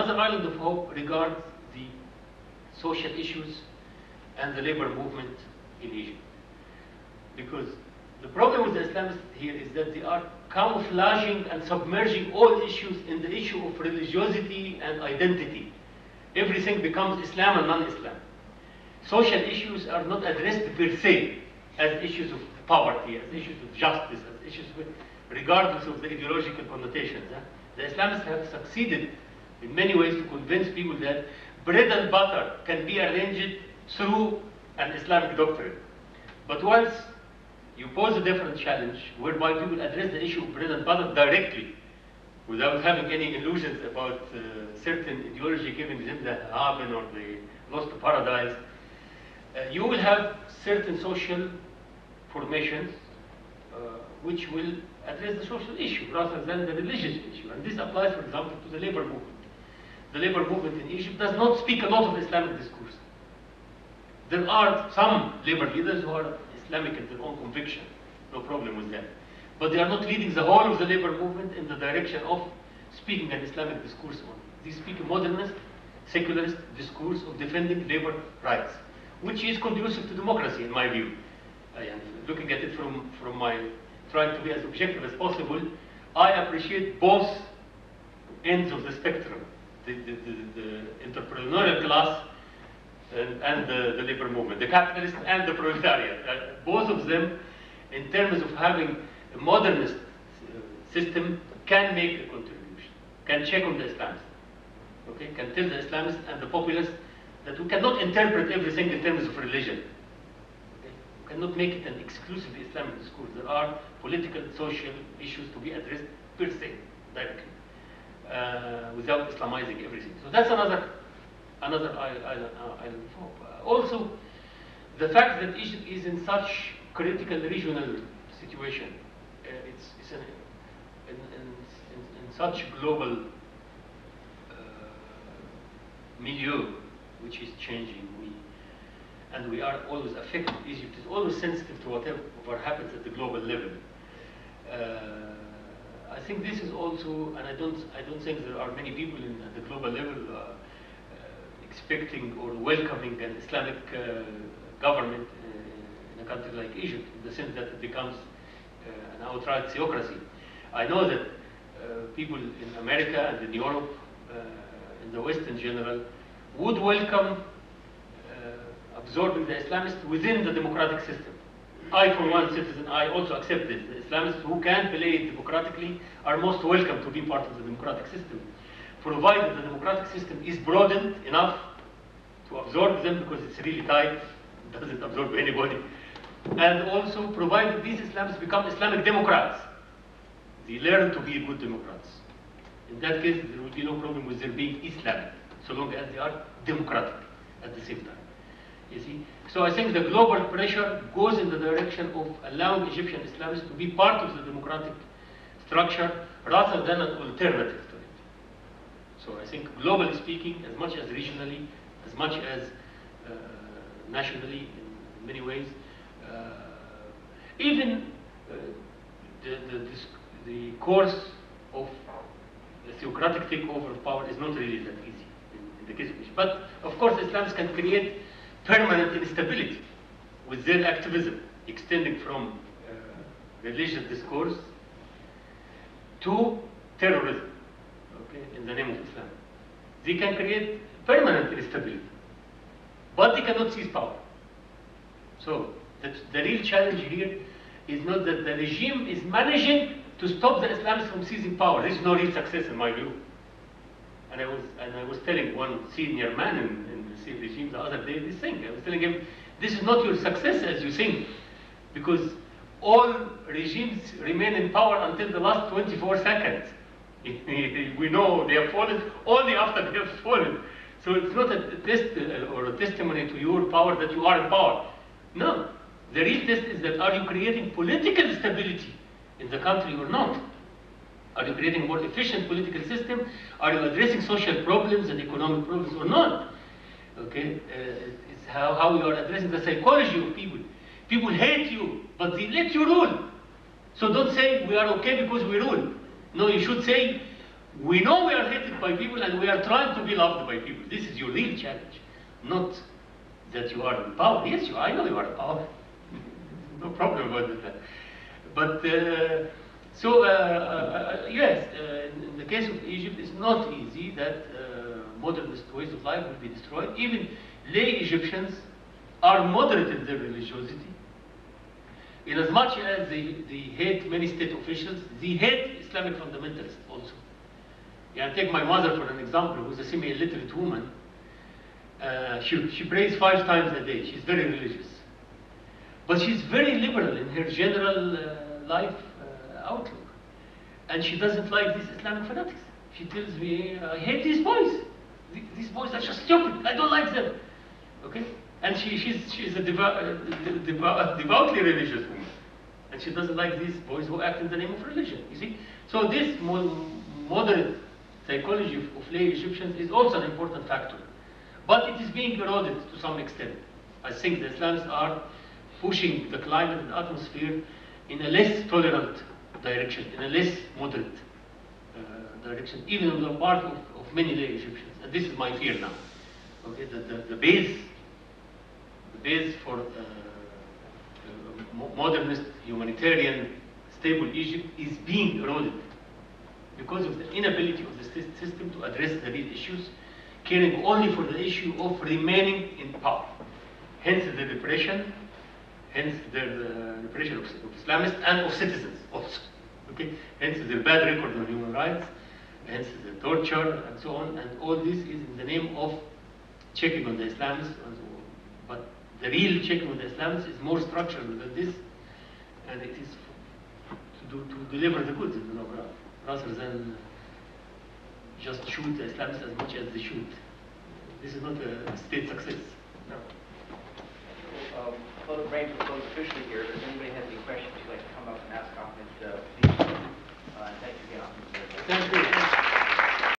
Another island of hope regards the social issues and the labor movement in Egypt. Because the problem with the Islamists here is that they are camouflaging and submerging all issues in the issue of religiosity and identity. Everything becomes Islam and non-Islam. Social issues are not addressed per se as issues of poverty, as issues of justice, as issues regardless of the ideological connotations. The Islamists have succeeded in many ways to convince people that bread and butter can be arranged through an Islamic doctrine. But once you pose a different challenge, whereby people address the issue of bread and butter directly, without having any illusions about certain ideology giving them the haven or the lost paradise, you will have certain social formations which will address the social issue rather than the religious issue. And this applies, for example, to the labor movement. The labor movement in Egypt does not speak a lot of Islamic discourse. There are some labor leaders who are Islamic in their own conviction, no problem with that. But they are not leading the whole of the labor movement in the direction of speaking an Islamic discourse on. They speak a modernist, secularist discourse of defending labor rights, which is conducive to democracy, in my view. Looking at it from my trying to be as objective as possible, I appreciate both ends of the spectrum, the entrepreneurial class and the labor movement, the capitalist and the proletariat. Both of them, in terms of having a modernist system, can make a contribution, can check on the Islamists, okay? Can tell the Islamists and the populace that we cannot interpret everything in terms of religion. Okay? We cannot make it an exclusively Islamic discourse. There are political, social issues to be addressed per se, directly, without Islamizing everything. So that's another island of hope. Also, the fact that Egypt is in such critical regional situation, it's in such global milieu, which is changing. We are always affected. Egypt is always sensitive to whatever happens at the global level. I think this is also, and I don't think there are many people at the global level expecting or welcoming an Islamic government in a country like Egypt, in the sense that it becomes an outright theocracy. I know that people in America and in Europe, in the West in general, would welcome absorbing the Islamists within the democratic system. I, for one citizen, I also accept this. The Islamists who can play democratically are most welcome to be part of the democratic system, provided the democratic system is broadened enough to absorb them, because it's really tight, it doesn't absorb anybody, and also provided these Islamists become Islamic democrats. They learn to be good democrats. In that case, there will be no problem with their being Islamic, so long as they are democratic at the same time. You see? So I think the global pressure goes in the direction of allowing Egyptian Islamists to be part of the democratic structure rather than an alternative to it. So I think globally speaking, as much as regionally, as much as nationally in many ways, even the course of the theocratic takeover of power is not really that easy in the case of Egypt. But of course, Islamists can create permanent instability with their activism, extending from religious discourse to terrorism, okay, in the name of Islam. They can create permanent instability, but they cannot seize power. So the real challenge here is not that the regime is managing to stop the Islamists from seizing power. There is no real success in my view. And I was telling one senior man in the regime the other day this thing. I was telling him, this is not your success as you think, because all regimes remain in power until the last 24 seconds. We know they have fallen only after they have fallen. So it's not a test or a testimony to your power that you are in power. No. The real test is that, are you creating political stability in the country or not? Are you creating a more efficient political system? Are you addressing social problems and economic problems or not? Okay, it's how you are addressing the psychology of people. People hate you, but they let you rule. So don't say we are okay because we rule. No, you should say We know we are hated by people and we are trying to be loved by people. This is your real challenge, not that you are in power. Yes, I know you are in power. No problem about that. But, yes, in the case of Egypt, it's not easy that modernist ways of life will be destroyed. Even lay Egyptians are moderate in their religiosity. In as much as they hate many state officials, they hate Islamic fundamentalists also. Yeah, take my mother for an example, who's a semi-illiterate woman. She prays 5 times a day. She's very religious. But she's very liberal in her general life outlook. And she doesn't like these Islamic fanatics. She tells me, I hate these boys. These boys are just stupid. I don't like them. Okay? And she's a devoutly religious woman. And she doesn't like these boys who act in the name of religion. You see? So this moderate psychology of lay Egyptians is also an important factor. But it is being eroded to some extent. I think the Islamists are pushing the climate and atmosphere in a less tolerant direction, in a less moderate direction, even on the part of many lay Egyptians. And this is my fear now. Okay, the base for modernist, humanitarian, stable Egypt is being eroded because of the inability of the system to address the real issues, caring only for the issue of remaining in power. Hence the repression, the repression of Islamists and of citizens also. Okay? Hence their bad record on human rights, hence the torture and so on, and all this is in the name of checking on the Islamists and so on. But the real checking on the Islamists is more structural than this, and it is to deliver the goods, rather than just shoot the Islamists as much as they shoot. This is not a state success. No. Well, the brains will close officially here. If anybody has any questions you'd like to come up and ask Ahmed, please.